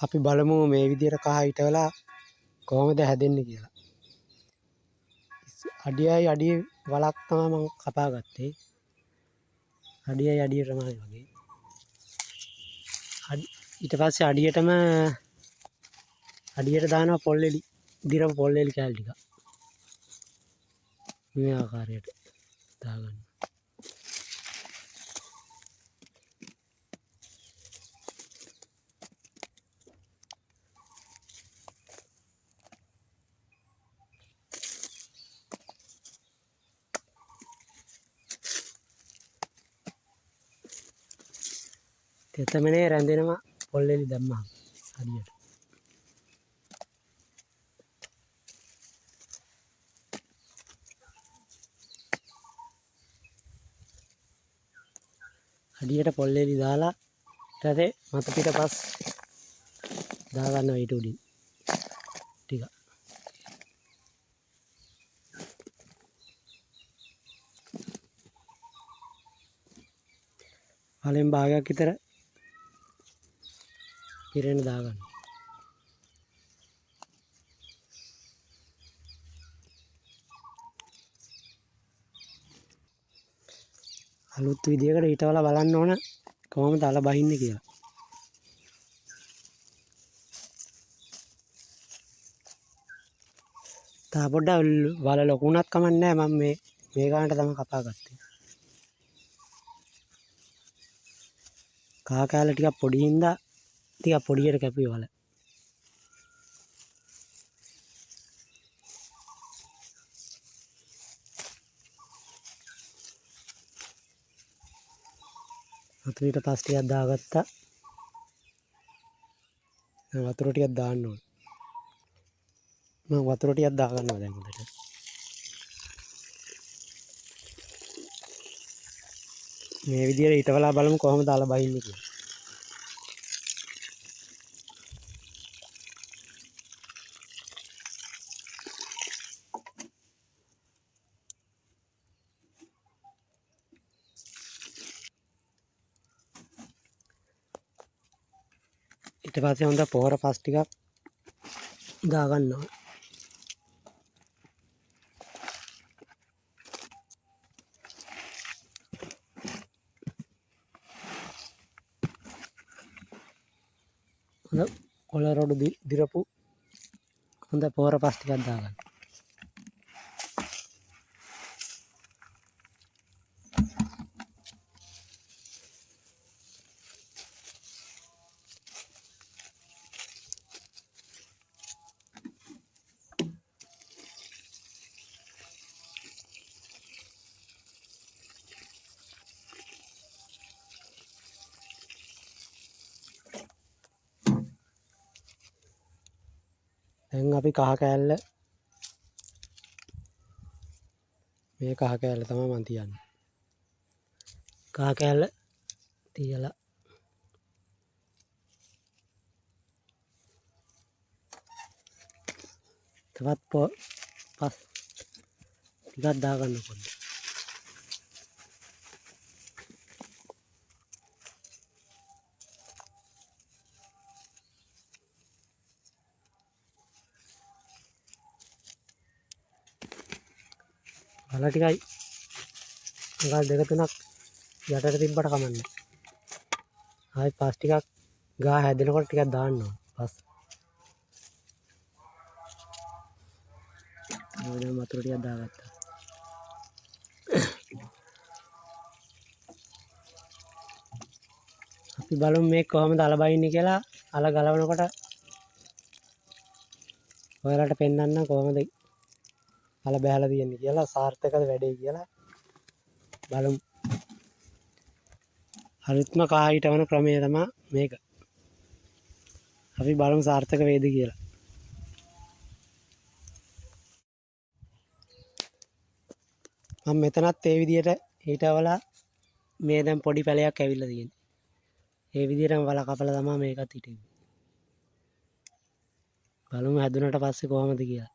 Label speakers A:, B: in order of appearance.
A: අපි බලමු මේ විදියට කහ හිටවලා කොහොමද හැදෙන්නේ කියලා. අඩියයි අඩිය වලක් තමයි මම කපා ගත්තේ. අඩියයි අඩිය ප්‍රමාණය වගේ. ඊට පස්සේ අඩියට දානවා පොල්ලෙලි. දිරව පොල්ලෙලි කෑලි ටික. මේ ආකාරයට දාගන්න. තෙතමනේ රැඳෙනවා පොල්ලෙලි දැම්මම හරියට. අඩියට පොල්ලෙලි දාලා ඊට පස්සේ මත පිටපස් දාගන්නවා ඊට උඩින් ටික. වලෙන් භාගයක් විතර පිරෙන දාගන්න. අලුත් විදියකට ඊටවලා බලන්න ඕන කොහොමද අල බහින්නේ කියලා. තා පොඩ්ඩක් වල ලොකුණක් කමක් නැහැ. මම මේ ගානට තමයි කපා ගත්තේ. කහ කෑල්ල ටිකක් පොඩි හින්දා ටිකක් පොඩියට කැපුවේ වල. වතුරට පස් ටිකක් දාගත්තා. දැන් වතුර ටිකක් දාන්න ඕන. මම වතුර ටිකක් දාගන්නවා දැන් හොඳට. මේ විදියට හිටවලා බලමු කොහොමද අල බහින්නේ කියලා. ඊට පස්සේ හොඳ පොහොර පස් ටිකක් දාගන්නවා. හොඳ කොළ රොඩු දිරපු හොඳ පොහොර පස් ටිකක් දාගන්න. දැන් අපි කහ කෑල්ල මේ කහ කෑල්ල තමයි මම තියන්නේ. කහ කෑල්ල තියලා තවත් පස් ටිකක් දාගන්න පොඩ්ඩක්. වල ටිකයි අඟල් දෙක තුනක් යටට තිබ්බට කමන්නේ. ආයි පස් ටිකක් ගහ හැදෙනකොට ටිකක් දාන්න ඕන. පස්. දැන් වතුර ටිකක් දාගත්තා. අපි බලමු මේ කොහොමද අල බහින්නේ කියලා. අල ගලවනකොට ඔයාලට පෙන්වන්න කොහොමද අල බහැලා තියෙන්නේ කියලා, සාර්ථකද වැඩේ කියලා බලමු. අලුත්ම කහ හිටවන ක්‍රමය තමයි මේක. අපි බලමු සාර්ථක වේද කියලා. මම මෙතනත් ඒ විදියට හිටවලා මේ දැන් පොඩි පැලයක් ඇවිල්ලා තියෙන්නේ. ඒ විදියටම වල කපලා තමයි මේකත් හිටෙන්නේ. බලමු හැදුනට පස්සේ කොහොමද කියලා.